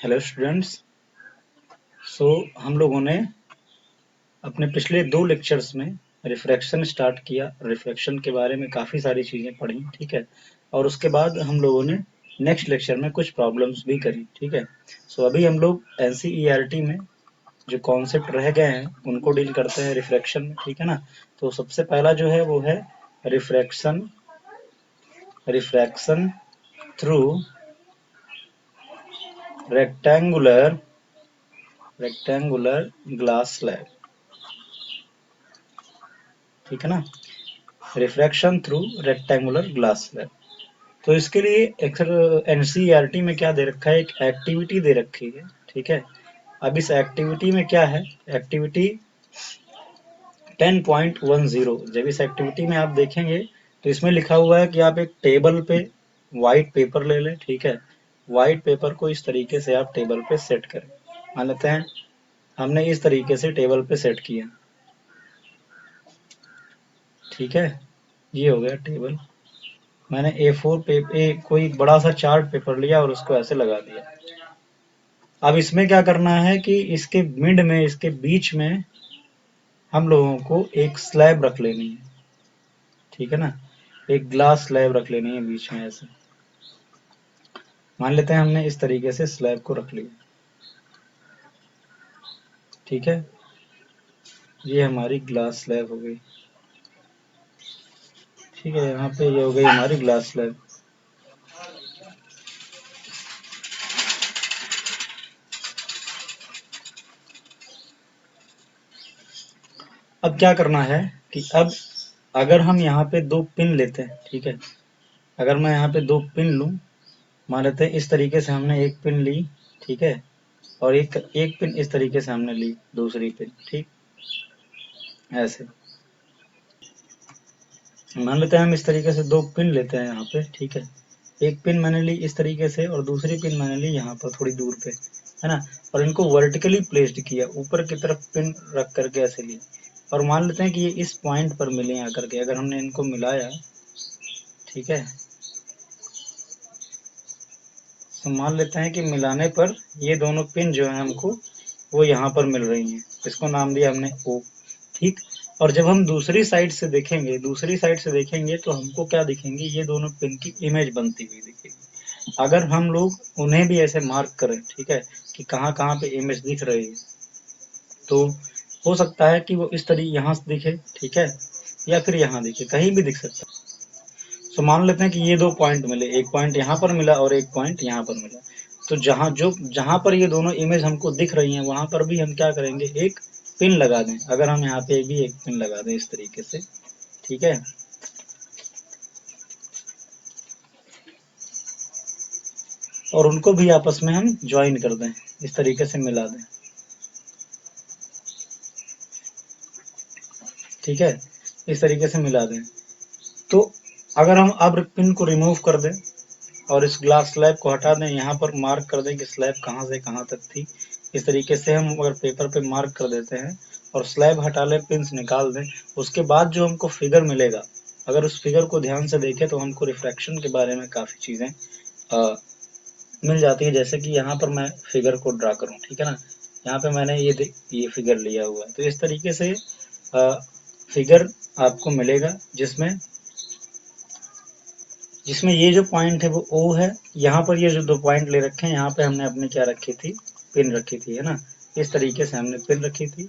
Hello students. हम लोगों ने अपने पिछले 2 लेक्चर्स में रिफ्रैक्शन स्टार्ट किया। रिफ्रैक्शन के बारे में काफ़ी सारी चीज़ें पढ़ी, ठीक है। और उसके बाद हम लोगों ने नेक्स्ट लेक्चर में कुछ प्रॉब्लम्स भी करी, ठीक है। अभी हम लोग एनसीईआरटी में जो कॉन्सेप्ट रह गए हैं उनको डील करते हैं रिफ्रैक्शन में, ठीक है ना। तो सबसे पहला जो है वो है refraction refraction through rectangular glass slab, ठीक है ना। Refraction through rectangular glass slab. तो इसके लिए एनसीईआरटी में क्या दे रखा है, एक एक्टिविटी दे रखी है, ठीक है। अब इस एक्टिविटी में क्या है, एक्टिविटी 10.10। जब इस एक्टिविटी में आप देखेंगे तो इसमें लिखा हुआ है कि आप एक टेबल पे व्हाइट पेपर ले लें, ठीक है। व्हाइट पेपर को इस तरीके से आप टेबल पे सेट करें। मान लेते हैं हमने इस तरीके से टेबल पे सेट किया, ठीक है। ये हो गया टेबल। मैंने A4 पेपर कोई बड़ा सा चार्ट पेपर लिया और उसको ऐसे लगा दिया। अब इसमें क्या करना है कि इसके मिड में, इसके बीच में हम लोगों को एक स्लैब रख लेनी है, ठीक है ना। एक ग्लास स्लैब रख लेनी है बीच में ऐसे। मान लेते हैं हमने इस तरीके से स्लैब को रख लिया, ठीक है। ये हमारी ग्लास स्लैब हो गई, ठीक है। यहाँ पे ये हो गई हमारी ग्लास स्लैब। अब क्या करना है कि अब अगर हम यहाँ पे 2 पिन लेते हैं, ठीक है। अगर मैं यहाँ पे 2 पिन लूँ, मान लेते हैं इस तरीके से हमने एक पिन ली, ठीक है। और एक पिन इस तरीके से हमने ली, दूसरी पिन, ठीक। ऐसे मान लेते हैं हम इस तरीके से 2 पिन लेते हैं यहाँ पे, ठीक है। एक पिन मैंने ली इस तरीके से और दूसरी पिन मैंने ली यहाँ पर थोड़ी दूर पे, है ना। और इनको वर्टिकली प्लेस्ड किया, ऊपर की तरफ पिन रख करके ऐसे लिए। और मान लेते हैं कि ये इस पॉइंट पर मिले आकर के। अगर हमने इनको मिलाया, ठीक है, तो मान लेते हैं कि मिलाने पर ये दोनों पिन जो है हमको वो यहाँ पर मिल रही हैं। इसको नाम दिया हमने O, ठीक। और जब हम दूसरी साइड से देखेंगे तो हमको क्या दिखेंगे, ये दोनों पिन की इमेज बनती हुई दिखेगी। अगर हम लोग उन्हें भी ऐसे मार्क करें, ठीक है, कि कहाँ कहाँ पे इमेज दिख रही है, तो हो सकता है कि वो इस तरीके यहाँ से दिखे, ठीक है, या फिर यहाँ दिखे, कहीं भी दिख सकता है। मान लेते हैं कि ये 2 पॉइंट मिले, एक पॉइंट यहाँ पर मिला और एक पॉइंट यहाँ पर मिला। तो जहाँ पर ये दोनों इमेज हमको दिख रही हैं वहां पर भी हम क्या करेंगे, एक पिन लगा दें। अगर हम यहाँ पे भी एक पिन लगा दें इस तरीके से, ठीक है, और उनको भी आपस में हम ज्वाइन कर दें, इस तरीके से मिला दें, ठीक है, इस तरीके से मिला दें। तो अगर हम अब पिन को रिमूव कर दें और इस ग्लास स्लैब को हटा दें, यहाँ पर मार्क कर दें कि स्लैब कहाँ से कहाँ तक थी। इस तरीके से हम अगर पेपर पे मार्क कर देते हैं और स्लैब हटा लें, पिन्स निकाल दें, उसके बाद जो हमको फिगर मिलेगा, अगर उस फिगर को ध्यान से देखें तो हमको रिफ्रैक्शन के बारे में काफ़ी चीज़ें मिल जाती है। जैसे कि यहाँ पर मैं फिगर को ड्रा करूँ, ठीक है ना। यहाँ पे मैंने ये फिगर लिया हुआ है। तो इस तरीके से फिगर आपको मिलेगा जिसमें जिसमें ये जो पॉइंट है वो O है। यहाँ पर ये जो 2 पॉइंट ले रखे हैं, यहाँ पे हमने अपने क्या रखी थी, पिन रखी थी, है ना। इस तरीके से हमने पिन रखी थी।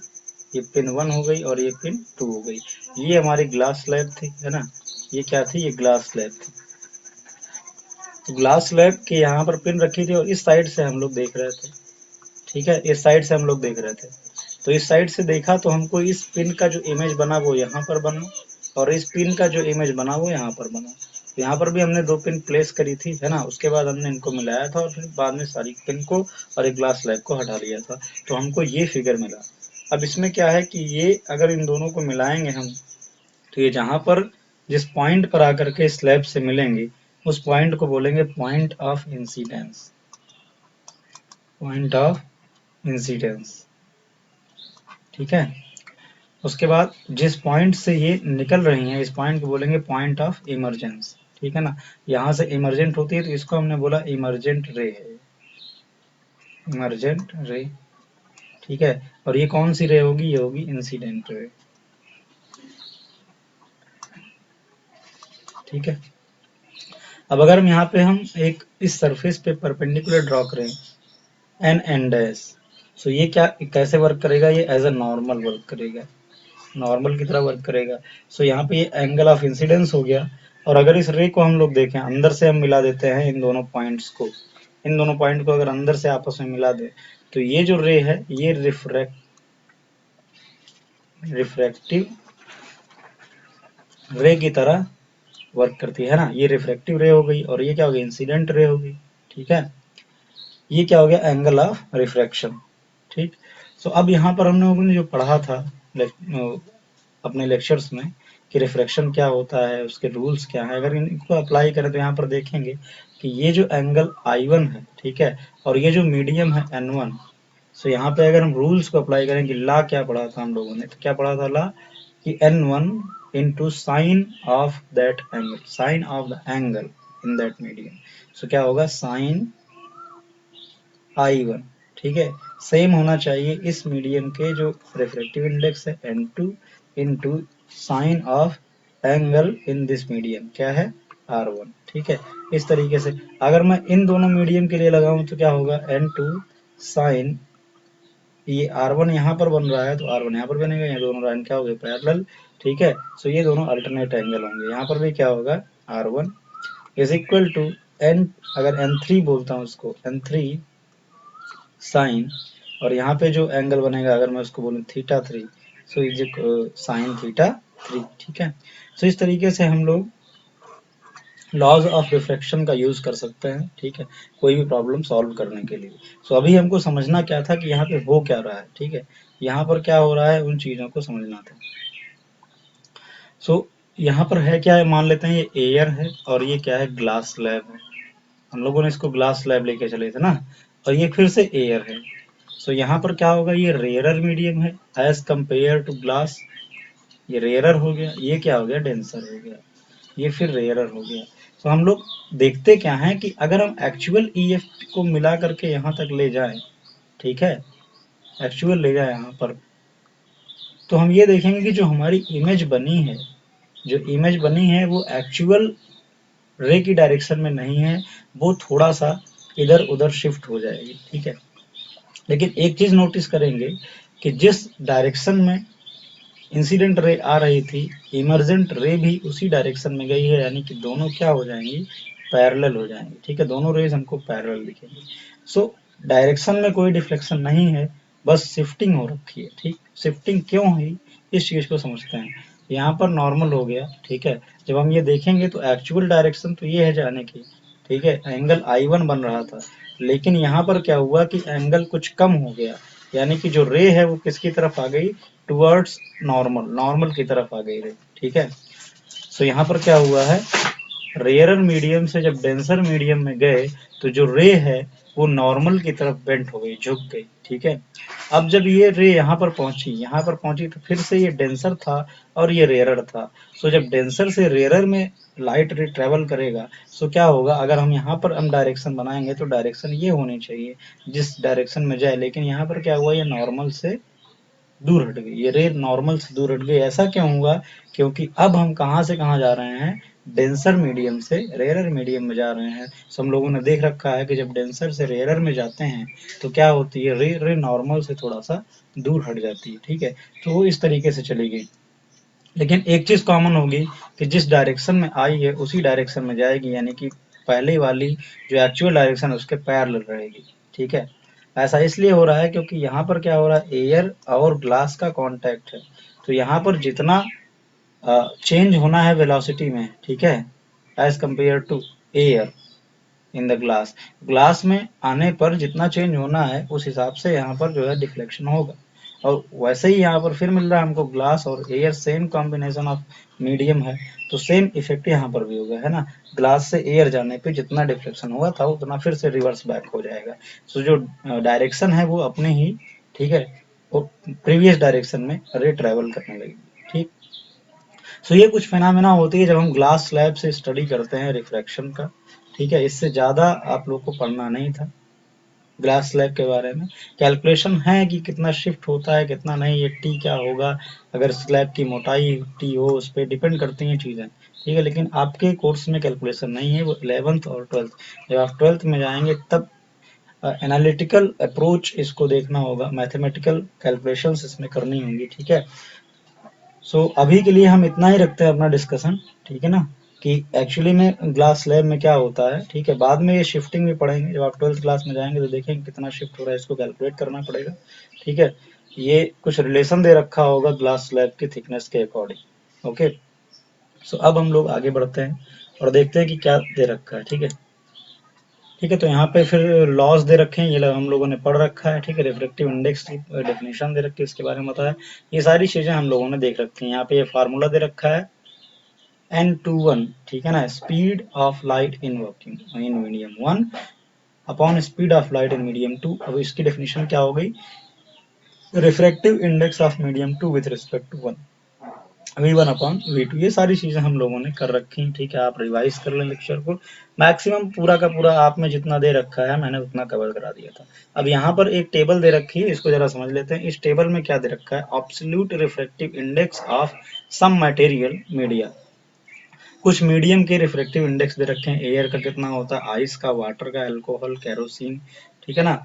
ये पिन 1 हो गई और ये पिन 2 हो गई। ये हमारी ग्लास स्लैब थी, है ना। ये क्या थी, ये ग्लास स्लैब थी। तो ग्लास स्लैब के यहाँ पर पिन रखी थी और इस साइड से हम लोग देख रहे थे, ठीक है, इस साइड से हम लोग देख रहे थे। तो इस साइड से देखा तो हमको इस पिन का जो इमेज बना वो यहाँ पर बना और इस पिन का जो इमेज बना वो यहाँ पर बना। तो यहाँ पर भी हमने 2 पिन प्लेस करी थी, है ना। उसके बाद हमने इनको मिलाया था और फिर बाद में सारी पिन को और एक ग्लास स्लैब को हटा लिया था। तो हमको ये फिगर मिला। अब इसमें क्या है कि ये अगर इन दोनों को मिलाएंगे हम, तो ये जहाँ पर जिस पॉइंट पर आकर के स्लैब से मिलेंगे उस पॉइंट को बोलेंगे point of incidence, point of incidence, ठीक है। उसके बाद जिस पॉइंट से ये निकल रही हैं, इस पॉइंट को बोलेंगे पॉइंट ऑफ इमरजेंस, ठीक है ना। यहाँ से इमरजेंट होती है तो इसको हमने बोला इमरजेंट रे है, इमर्जेंट रे, ठीक है। और ये कौन सी रे होगी, ये होगी इंसिडेंट रे, ठीक है। अब अगर हम यहाँ पे हम एक इस सरफेस पे परपेंडिकुलर ड्रॉ करें एन एन डैश, सो ये क्या कैसे वर्क करेगा, ये एज अ नॉर्मल वर्क करेगा, नॉर्मल की तरह वर्क करेगा। सो यहाँ पे ये एंगल ऑफ इंसिडेंस हो गया। और अगर इस रे को हम लोग देखें, अंदर से हम मिला देते हैं इन दोनों पॉइंट्स को, इन दोनों पॉइंट को अगर अंदर से आपस में मिला दे, तो ये जो रे है ये रिफ्रैक्टिव रे की तरह वर्क करती है ना, ये रिफ्रैक्टिव रे हो गई और ये क्या हो गई, इंसिडेंट रे हो गई, ठीक है। ये क्या हो गया, एंगल ऑफ रिफ्रैक्शन, ठीक। सो अब यहाँ पर हमने जो पढ़ा था अपने लेक्चर्स में कि रिफ्रैक्शन क्या होता है, उसके रूल्स क्या है, अगर इनको अप्लाई करें तो यहाँ पर देखेंगे कि ये जो एंगल I1 है, ठीक है, और ये जो मीडियम है N1, सो यहाँ पे अगर हम रूल्स को अप्लाई करें कि ला क्या पढ़ा था हम लोगों ने, तो क्या पढ़ा था ला कि N1 into sine of that angle, sine of the angle in that medium, so क्या होगा साइन I1, ठीक है। सेम होना चाहिए इस मीडियम के जो रिफ्रैक्टिव इंडेक्स है N2 into sine of angle in this medium क्या है R1, ठीक है। इस तरीके से अगर मैं इन दोनों मीडियम के लिए लगाऊं तो क्या होगा N2 साइन, ये R1 यहाँ पर बन रहा है तो R1 यहाँ पर बनेगा, ये दोनों लाइन क्या हो गए पैरेलल, ठीक है। सो ये दोनों अल्टरनेट एंगल होंगे, यहाँ पर भी क्या होगा R1 is equal to N, अगर N3 बोलता हूँ उसको N3 साइन, और यहाँ पे जो एंगल बनेगा अगर मैं उसको बोलूँ θ3, सो इज साइन θ3, ठीक है। सो इस तरीके से हम लोग लॉज ऑफ रिफ्रैक्शन का यूज कर सकते हैं, ठीक है, कोई भी प्रॉब्लम सॉल्व करने के लिए। सो अभी हमको समझना क्या था कि यहाँ पे हो क्या रहा है, ठीक है, यहाँ पर क्या हो रहा है उन चीजों को समझना था। सो यहाँ पर है क्या है, मान लेते हैं ये एयर है और ये क्या है ग्लास स्लैब है, हम लोगों ने इसको ग्लास स्लैब लेके चले थे ना, और ये फिर से एयर है। सो यहाँ पर क्या होगा, ये रेयरर मीडियम है एज कंपेयर टू ग्लास, ये रेयरर हो गया, ये क्या हो गया डेंसर हो गया, ये फिर रेयरर हो गया। तो हम लोग देखते क्या है कि अगर हम एक्चुअल EF को मिला करके यहाँ तक ले जाएं, ठीक है, एक्चुअल ले जाए यहाँ पर, तो हम ये देखेंगे कि जो हमारी इमेज बनी है, जो इमेज बनी है वो एक्चुअल रे की डायरेक्शन में नहीं है, वो थोड़ा सा इधर उधर शिफ्ट हो जाएगी, ठीक है। लेकिन एक चीज नोटिस करेंगे कि जिस डायरेक्शन में इंसिडेंट रे आ रही थी, इमर्जेंट रे भी उसी डायरेक्शन में गई है, यानी कि दोनों क्या हो जाएंगी पैरेलल हो जाएंगी, ठीक है, दोनों रेज हमको पैरेलल दिखेंगी। सो डायरेक्शन में कोई डिफ्लेक्शन नहीं है, बस शिफ्टिंग हो रखी है, ठीक। शिफ्टिंग क्यों हुई इस चीज को समझते हैं। यहाँ पर नॉर्मल हो गया, ठीक है, जब हम ये देखेंगे तो एक्चुअल डायरेक्शन तो ये है जाने की, ठीक है, एंगल I1 बन रहा था, लेकिन यहाँ पर क्या हुआ कि एंगल कुछ कम हो गया, यानी कि जो रे है वो किसकी तरफ आ गई, टुवर्ड्स नॉर्मल, नॉर्मल की तरफ आ गई रे, ठीक है। सो यहाँ पर क्या हुआ है, रेयरर मीडियम से जब डेंसर मीडियम में गए तो जो रे है वो नॉर्मल की तरफ बेंट हो गई, झुक गई, ठीक है। अब जब ये रे यहाँ पर पहुंची, यहाँ पर पहुंची तो फिर से ये डेंसर था और ये रेयरर था। सो जब डेंसर से रेयरर में लाइट रे ट्रेवल करेगा, सो क्या होगा, अगर हम यहाँ पर हम डायरेक्शन बनाएंगे तो डायरेक्शन ये होनी चाहिए जिस डायरेक्शन में जाए, लेकिन यहाँ पर क्या हुआ, ये नॉर्मल से दूर हट गई, ये रे नॉर्मल से दूर हट गई। ऐसा क्यों हुआ, क्योंकि अब हम कहाँ से कहाँ जा रहे हैं, डेंसर मीडियम से रेयरर मीडियम में जा रहे हैं। सो हम लोगों ने देख रखा है कि जब डेंसर से रेयरर में जाते हैं तो क्या होती है, रे नॉर्मल से थोड़ा सा दूर हट जाती है, ठीक है। तो वो इस तरीके से चली गई, लेकिन एक चीज कॉमन होगी कि जिस डायरेक्शन में आई है उसी डायरेक्शन में जाएगी, यानी कि पहले वाली जो एक्चुअल डायरेक्शन है उसके पैरेलल रहेगी, ठीक है। ऐसा इसलिए हो रहा है क्योंकि यहाँ पर क्या हो रहा है, एयर और ग्लास का कांटेक्ट है, तो यहाँ पर जितना चेंज होना है वेलोसिटी में, ठीक है, as compare to air in the glass, glass में आने पर जितना चेंज होना है उस हिसाब से यहाँ पर जो है डिफ्लेक्शन होगा। और वैसे ही यहाँ पर फिर मिल रहा है हमको ग्लास और air same combination of medium है, तो सेम इफेक्ट यहाँ पर भी होगा, है ना। ग्लास से एयर जाने पे जितना डिफ्लेक्शन हुआ था उतना फिर से रिवर्स बैक हो जाएगा। सो जो डायरेक्शन है वो अपने ही, ठीक है, वो प्रीवियस डायरेक्शन में रे ट्रेवल करने लगेगी, ठीक। सो ये कुछ फिनोमेना होती है जब हम ग्लास स्लैब से स्टडी करते हैं रिफ्रैक्शन का, ठीक है। इससे ज्यादा आप लोग को पढ़ना नहीं था, ग्लास स्लैब के बारे में कैलकुलेशन है कि कितना शिफ्ट होता है कितना नहीं, ये टी क्या होगा, अगर स्लैब की मोटाई टी हो उस पर डिपेंड करती हैं चीज़ें, ठीक है। लेकिन आपके कोर्स में कैलकुलेशन नहीं है, वो 11th और 12th, जब आप 12th में जाएंगे तब एनालिटिकल अप्रोच इसको देखना होगा, मैथमेटिकल कैलकुलेशंस इसमें करनी होंगी, ठीक है। सो अभी के लिए हम इतना ही रखते हैं अपना डिस्कशन, ठीक है ना, कि एक्चुअली में ग्लास स्लैब में क्या होता है, ठीक है। बाद में ये शिफ्टिंग भी पढ़ेंगे, जब आप 12th क्लास में जाएंगे तो देखेंगे कितना शिफ्ट हो रहा है, इसको कैलकुलेट करना पड़ेगा, ठीक है। ये कुछ रिलेशन दे रखा होगा ग्लास स्लैब की थिकनेस के अकॉर्डिंग, ओके। सो अब हम लोग आगे बढ़ते हैं और देखते हैं कि क्या दे रखा है, ठीक है। ठीक है, तो यहाँ पे फिर लॉस दे रखे हैं, ये हम लोगों ने पढ़ रखा है, ठीक है। रिफ्रैक्टिव इंडेक्स की डेफिनेशन दे रखी है, इसके बारे में बताया, ये सारी चीजें हम लोगों ने देख रखी हैं। यहाँ पे ये फार्मूला दे रखा है n21, ठीक है ना, speed of light in vacuum in medium 1 upon speed of light in medium 2। अब इसकी डेफिनेशन क्या हो गई, refractive index of medium 2 with respect to 1 V1 upon V2। ये सारी चीजें हम लोगों ने कर रखी हैं, ठीक है। आप रिवाइज कर लें लेक्चर को, मैक्सिमम पूरा का पूरा आप में जितना दे रखा है मैंने उतना कवर करा दिया था। अब यहाँ पर एक टेबल दे रखी है, इसको जरा समझ लेते हैं। इस टेबल में क्या दे रखा है, absolute refractive index of some material media, कुछ मीडियम के रिफ्रैक्टिव इंडेक्स दे रखे हैं, एयर का कितना होता है, आइस का, वाटर का, अल्कोहल, केरोसिन, ठीक है ना,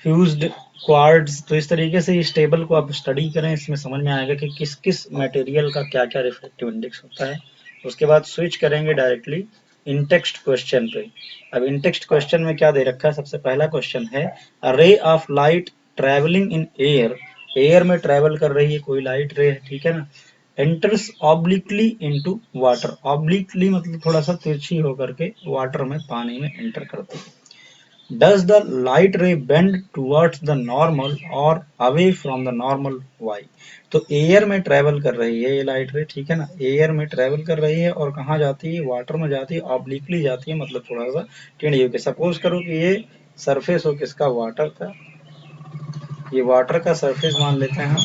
फ्यूज्ड क्वार्ट्ज। तो इस तरीके से इस टेबल को आप स्टडी करें, इसमें समझ में आएगा कि किस किस मटेरियल का क्या क्या रिफ्रैक्टिव इंडेक्स होता है। उसके बाद स्विच करेंगे डायरेक्टली इन टेक्स्ट क्वेश्चन पे। अब इन टेक्स्ट क्वेश्चन में क्या दे रखा है, सबसे पहला क्वेश्चन है, a ray of light travelling in air, air में ट्रेवल कर रही है कोई लाइट रे, ठीक है ना, enters obliquely into water, obliquely मतलब थोड़ा सा तिरछी होकर के वाटर में, पानी में एंटर करती है। Does the light ray bend towards the normal or away from the normal? Why? तो एयर में ट्रेवल कर रही है ये लाइट रे, ठीक है ना, एयर में ट्रेवल कर रही है और कहाँ जाती है, वाटर में जाती है, ऑब्लिकली जाती है, मतलब थोड़ा सा टेढ़ी होकर। सपोज करो कि ये सरफेस हो किसका, वाटर का, ये वाटर का सरफेस मान लेते हैं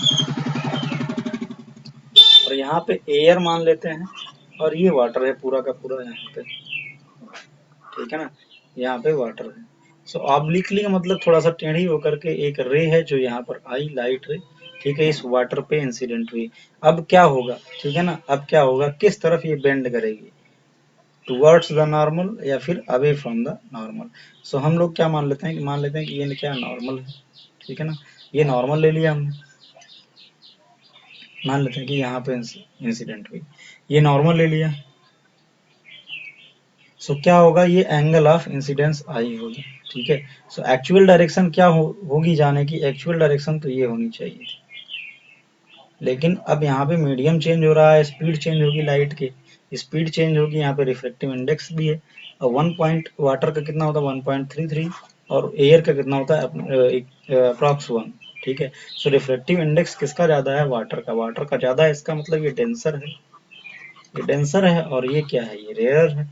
और यहाँ पे एयर मान लेते हैं और ये वाटर है पूरा का पूरा यहाँ पे, ठीक है ना, यहाँ पे वाटर है। सो ऑब्लिकली का मतलब थोड़ा सा टेढ़ी होकर के एक रे है जो यहाँ पर आई, लाइट रे, ठीक है, इस वाटर पे इंसिडेंट हुई। अब क्या होगा, ठीक है ना, अब क्या होगा, किस तरफ ये बेंड करेगी, टुवर्ड्स द नॉर्मल या फिर अवे फ्रॉम द नॉर्मल। सो हम लोग क्या मान लेते हैं कि ये क्या नॉर्मल है, ठीक है ना, ये नॉर्मल ले लिया हमने, मान लेते हैं कि यहाँ पे इंसिडेंट हुई, ये नॉर्मल ले लिया। सो क्या होगा, ये एंगल ऑफ इंसिडेंस आई होगी, ठीक है। सो एक्चुअल डायरेक्शन क्या होगी जाने की, एक्चुअल डायरेक्शन तो ये होनी चाहिए, लेकिन अब यहाँ पे मीडियम चेंज हो रहा है, स्पीड चेंज होगी लाइट की, स्पीड चेंज होगी, यहाँ पे रिफ्लेक्टिव इंडेक्स भी है। और 1 पॉइंट वाटर का कितना होता है 1.33 और एयर का कितना होता है अप्रॉक्स 1, ठीक है। सो रिफ्लेक्टिव इंडेक्स किसका ज्यादा है, वाटर का, वाटर का ज्यादा है, इसका मतलब ये डेंसर है, ये डेंसर है और ये क्या है, ये रेयर है।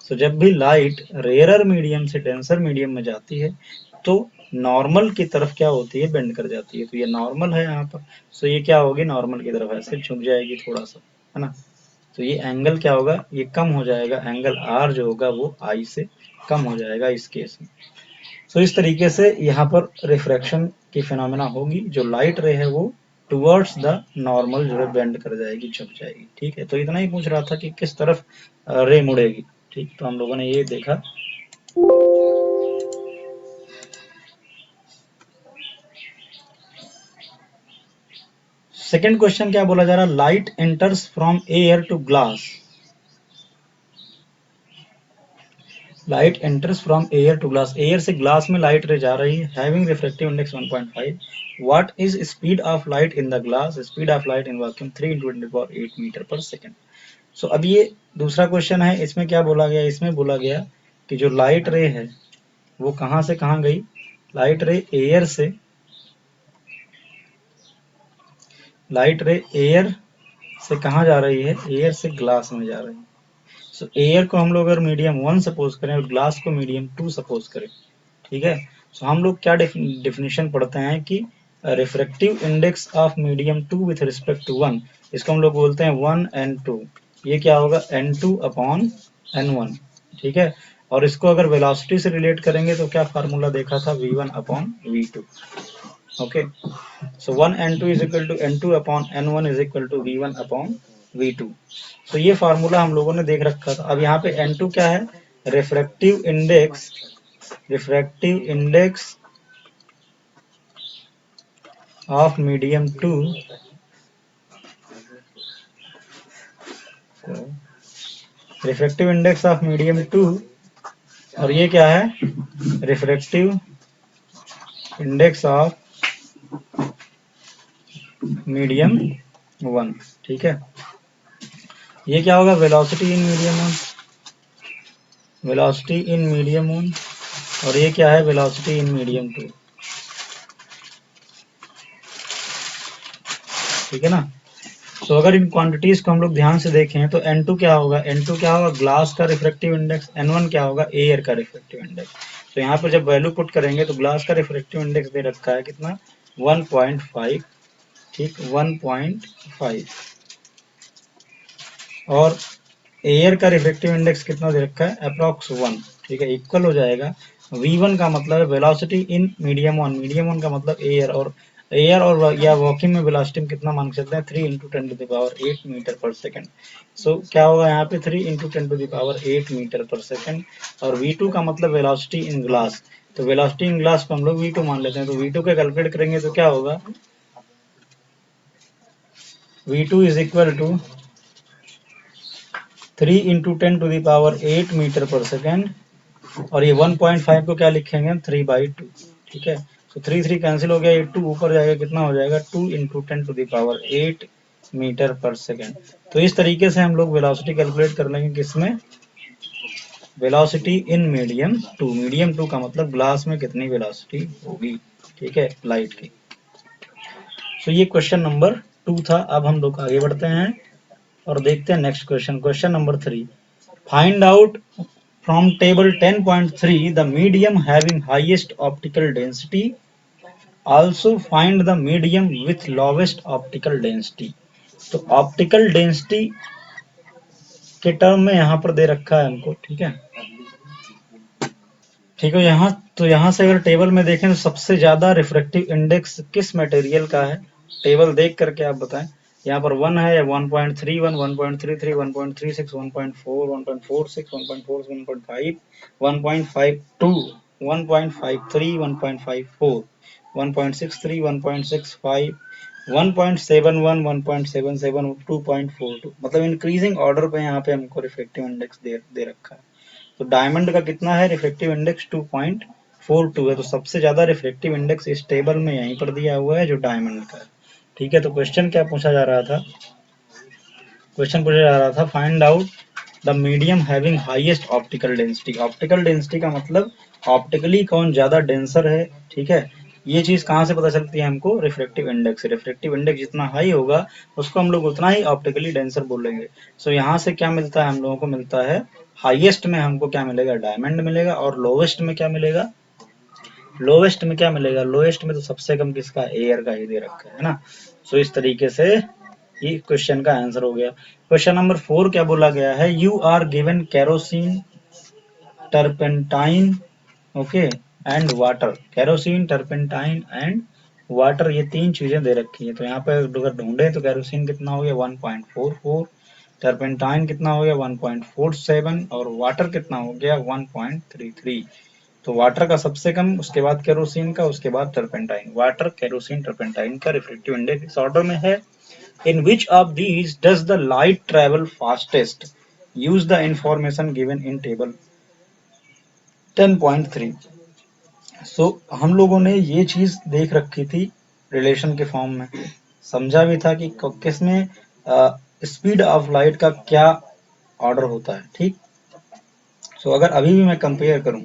तो जब भी लाइट रेयरर मीडियम से डेंसर मीडियम में जाती है तो नॉर्मल की तरफ क्या होती है, बेंड कर जाती है। तो ये नॉर्मल है यहाँ पर, सो ये क्या होगी, नॉर्मल की तरफ ऐसे झुक जाएगी थोड़ा सा, है ना। तो ये एंगल क्या होगा, ये कम हो जाएगा, एंगल आर जो होगा वो आई से कम हो जाएगा इस केस में। सो इस तरीके से यहाँ पर रिफ्रैक्शन की फिनोमेना होगी, जो लाइट रे है वो टुवर्ड्स द नॉर्मल जो है बेंड कर जाएगी, झुक जाएगी, ठीक है। तो इतना ही पूछ रहा था कि किस तरफ रे मुड़ेगी, ठीक। तो हम लोगों ने ये देखा। सेकंड क्वेश्चन क्या बोला जा रहा है, light enters from air to glass, light enters from air to glass, air से ग्लास में लाइट रे जा रही है, having refractive index 1.5, what is speed of light in the glass, speed of light in vacuum 3 × 10⁸ metre per second. So अब ये दूसरा question है, इसमें क्या बोला गया, इसमें बोला गया कि जो लाइट रे है वो कहां से कहां गई, लाइट रे एयर से, लाइट रे एयर से कहां जा रही है, एयर से ग्लास में जा रही है। सो एयर को हम लोग अगर मीडियम 1 सपोज करें और ग्लास को मीडियम 2 सपोज करें, ठीक है। सो हम लोग क्या डेफिनेशन पढ़ते हैं कि refractive index of medium 2 with respect to 1, इसको हम लोग बोलते हैं 1 and 2, ये क्या होगा n2 अपॉन n1, ठीक है। और इसको अगर वेलोसिटी से रिलेट करेंगे तो क्या फार्मूला देखा था, v1 upon v2। Okay, so 1 n2 is equal to n2 upon n1 is equal to v1 upon v2। तो ये फार्मूला हम लोगों ने देख रखा था। अब यहाँ पे n2 क्या है, refractive index of medium 2, refractive index of medium 2, और ये क्या है, रिफ्रैक्टिव इंडेक्स ऑफ मीडियम 1। ठीक है, ये क्या होगा, वेलोसिटी इन मीडियम 1, वेलोसिटी इन मीडियम 1, और ये क्या है, वेलोसिटी इन मीडियम 2। ठीक है ना। तो अगर इन क्वांटिटीज को हम लोग ध्यान से देखें तो n2 क्या होगा, n2 क्या होगा, ग्लास का रिफ्रैक्टिव इंडेक्स, n1 क्या होगा, एयर का रिफ्रैक्टिव इंडेक्स। तो यहाँ पर जब वैल्यू पुट करेंगे तो ग्लास का रिफ्रैक्टिव इंडेक्स दे रखा है कितना, 1.5। ठीक, 1.5, और एयर का रिफ्रैक्टिव इंडेक्स कितना दे रखा है, अप्रॉक्स 1। ठीक है, इक्वल हो जाएगा, v1 का मतलब है वेलोसिटी इन मीडियम 1, मीडियम 1 का मतलब एयर, और एयर और या वॉकिंग में वेलोसिटी में कितना मान सकते हैं, 3 × 10⁸ मीटर पर सेकंड। सो क्या होगा यहाँ पे, 3 × 10⁸ मीटर पर सेकंड। और v2 का मतलब वेलोसिटी इन ग्लास, तो वेलोसिटी इन ग्लास को हम लोग v2 मान लेते हैं। तो v2 का कैलकुलेट करेंगे तो क्या होगा, v2 is equal to 3 × 10⁸ metre per second, और ये 1.5 को क्या लिखेंगे हम, 3/2। ठीक है, तो 3 3 कैंसिल हो गया, ये 2 ऊपर जाएगा, कितना हो जाएगा, 2 × 10⁸ मीटर पर सेकेंड। तो इस तरीके से हम लोग वेलोसिटी कैलकुलेट कर लेंगे, किसमें, वेलोसिटी इन मीडियम 2। मीडियम 2 का मतलब ग्लास में कितनी वेलोसिटी होगी। ठीक है, लाइट की। तो ये क्वेश्चन नंबर 2 था। अब हम लोग आगे बढ़ते हैं और देखते हैं next question, question number 3। Find out from table 10.3 the medium having highest optical density, also find the medium with lowest optical density। तो ऑप्टिकल डेंसिटी के टर्म में यहाँ पर दे रखा है हमको। ठीक है, ठीक है, यहाँ से अगर टेबल में देखें तो सबसे ज्यादा रिफ्रैक्टिव इंडेक्स किस मटेरियल का है, टेबल देख करके आप बताएं। यहाँ पर 1 है, 1.31, 1.33, 1.36, 1.4, 1.46, 1.4, 1.5, 1.52, 1.53, 1.54, 1.63, 1.65, 1.71, 1.77, 2.42, मतलब इंक्रीजिंग ऑर्डर पे यहाँ पे हमको रिफ्रैक्टिव इंडेक्स दे रखा है। तो डायमंड का कितना है, रिफ्रैक्टिव इंडेक्स 2.42 है। तो सबसे ज्यादा रिफ्रैक्टिव इंडेक्स इस टेबल में यहीं पर दिया हुआ है जो डायमंड का है। ठीक है, तो क्वेश्चन क्या पूछा जा रहा था, क्वेश्चन पूछा जा रहा था find out the medium having highest optical density. Optical density का मतलब ऑप्टिकली कौन ज्यादा डेंसर है। ठीक है, ये चीज कहाँ से पता चलती है हमको, रिफ्रैक्टिव इंडेक्स। रिफ्रैक्टिव इंडेक्स जितना हाई होगा उसको हम लोग उतना ही ऑप्टिकली डेंसर बोलेंगे। सो यहाँ से क्या मिलता है, हम लोगों को मिलता है हाईएस्ट में हमको क्या मिलेगा, डायमंड मिलेगा, और लोवेस्ट में क्या मिलेगा, लोवेस्ट में क्या मिलेगा, लोएस्ट में तो सबसे कम किसका, एयर का ही दे रखा है ना। सो इस तरीके से ये क्वेश्चन का आंसर हो गया। क्वेश्चन नंबर 4 क्या बोला गया है, you are given kerosene, turpentine, okay, and water. Kerosene, turpentine and water, ये 3 चीजें दे रखी है। तो यहाँ पे अगर ढूंढे तो कैरोसिन कितना हो गया, 1.44, टर्पेंटाइन कितना हो गया, 1.47, और वाटर कितना हो गया, 1.33। तो वाटर का सबसे कम, उसके बाद केरोसिन का, उसके बाद टर्पेंटाइन। वाटर, केरोसिन, टर्पेंटाइन का रिफ्रैक्टिव इंडेक्स इस ऑर्डर में है। In which of these does the light travel fastest? Use the information given in table 10.3। So हम लोगों ने ये चीज देख रखी थी रिलेशन के फॉर्म में, समझा भी था कि किसमें स्पीड ऑफ लाइट का क्या ऑर्डर होता है। ठीक, सो अगर अभी भी मैं कंपेयर करूं,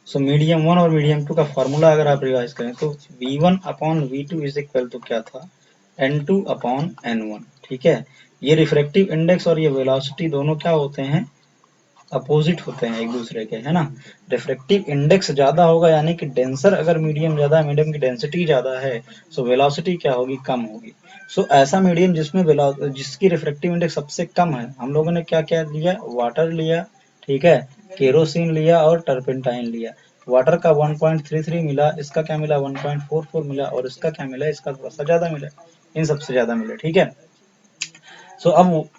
सो मीडियम 1 और मीडियम 2 का फॉर्मूला अगर आप रिवाइज करें तो v1 upon v2 is equal to क्या था, n2 अपॉन n1। ठीक है, ये रिफ्रैक्टिव इंडेक्स और ये वेलोसिटी दोनों क्या होते हैं, अपोजिट होते हैं एक दूसरे के, है ना। रिफ्रैक्टिव इंडेक्स ज्यादा होगा यानी कि डेंसर, अगर मीडियम ज्यादा है, मीडियम की डेंसिटी ज्यादा है, सो वेलोसिटी क्या होगी, कम होगी। सो ऐसा मीडियम जिसमें जिसकी रिफ्रैक्टिव इंडेक्स सबसे कम है, हम लोगों ने क्या क्या लिया, वाटर लिया, ठीक है, केरोसिन लिया और टर्पेंटाइन लिया। वाटर का 1.33 मिला, इसका क्या मिला 1.44 मिला, और इसका क्या मिला, इसका थोड़ा सा ज्यादा मिला, इन सबसे ज्यादा मिला। ठीक है, सो अब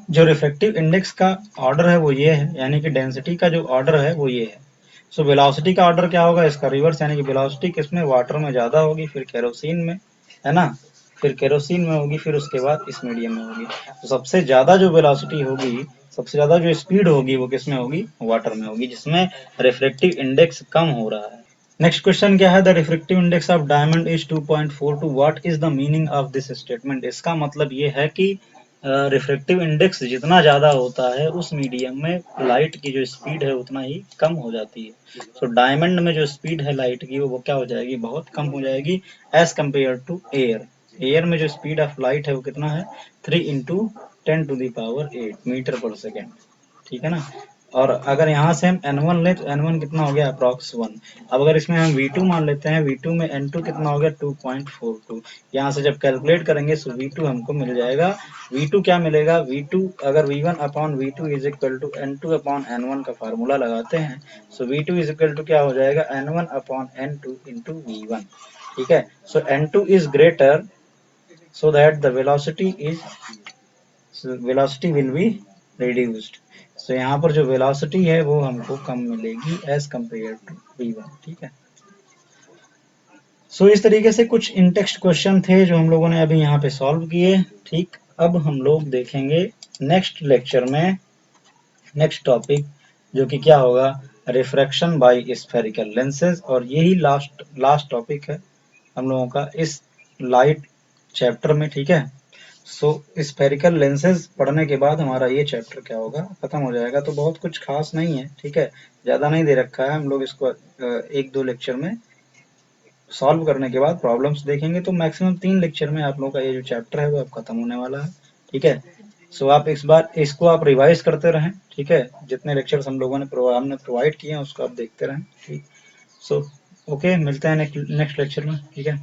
जो रिफ्रैक्टिव इंडेक्स का ऑर्डर है वो ये है, यानी कि डेंसिटी का जो ऑर्डर है वो ये है। सो वेलोसिटी का ऑर्डर क्या होगा, इसका रिवर्स, यानी कि वेलोसिटी किसमें, वाटर में ज्यादा होगी, फिर केरोसिन में, है ना, फिर केरोसिन में होगी, फिर उसके बाद इस मीडियम में होगी। तो सबसे ज्यादा जो वेलोसिटी होगी, सबसे ज्यादा जो स्पीड होगी वो किसमें होगी, वाटर में होगी, जिसमें रिफ्रैक्टिव इंडेक्स कम हो रहा है। नेक्स्ट क्वेश्चन क्या है, the refractive index of diamond is 2.42, what is the meaning of this statement. इसका मतलब ये है कि रिफ्रैक्टिव इंडेक्स जितना ज्यादा होता है उस मीडियम में लाइट की जो स्पीड है उतना ही कम हो जाती है। सो डायमंड में जो स्पीड है लाइट की वो क्या हो जाएगी, बहुत कम हो जाएगी as compare to air. Air में जो स्पीड ऑफ लाइट है वो कितना है, 3 इंटू 10⁸ मीटर पर सेकेंड। ठीक है ना, और अगर यहाँ से हम n1 ले तो n1 कितना हो गया, अप्रॉक्स 1। अब अगर इसमें हम v2 मान लेते हैं, v2 में n2 कितना हो गया 2.42। यहाँ से जब कैलकुलेट करेंगे तो v2 हमको मिल जाएगा, v2 क्या मिलेगा, v2 अगर v1 upon v2 is equal to n2 upon n1 का फार्मूला लगाते हैं, सो v2 इज इक्वल टू क्या हो जाएगा, n1 upon n2 into v1। ठीक है, सो n2 is greater, so that the velocity will be reduced। so यहाँ पर जो velocity है वो हमको कम मिलेगी as compared to v1। ठीक है, इस तरीके से कुछ इन टेक्स्ट क्वेश्चन थे जो हम लोगों ने अभी यहाँ पे सॉल्व किए। ठीक, अब हम लोग देखेंगे नेक्स्ट लेक्चर में नेक्स्ट टॉपिक, जो कि क्या होगा, रिफ्रैक्शन बाय स्फेरिकल लेंसेज, और यही लास्ट टॉपिक है हम लोगों का इस लाइट चैप्टर में। ठीक है, स्फेरिकल लेंसेज पढ़ने के बाद हमारा ये चैप्टर क्या होगा, खत्म हो जाएगा। तो बहुत कुछ खास नहीं है, ठीक है, ज़्यादा नहीं दे रखा है, हम लोग इसको 1-2 लेक्चर में सॉल्व करने के बाद प्रॉब्लम्स देखेंगे, तो मैक्सिमम 3 लेक्चर में आप लोग का ये जो चैप्टर है वो अब खत्म होने वाला है। ठीक है, आप इस बार इसको आप रिवाइज करते रहें। ठीक है, जितने लेक्चर्स हम लोगों ने हमने प्रोवाइड किए हैं उसको आप देखते रहें। ठीक, ओके, मिलते हैं नेक्स्ट लेक्चर में। ठीक है।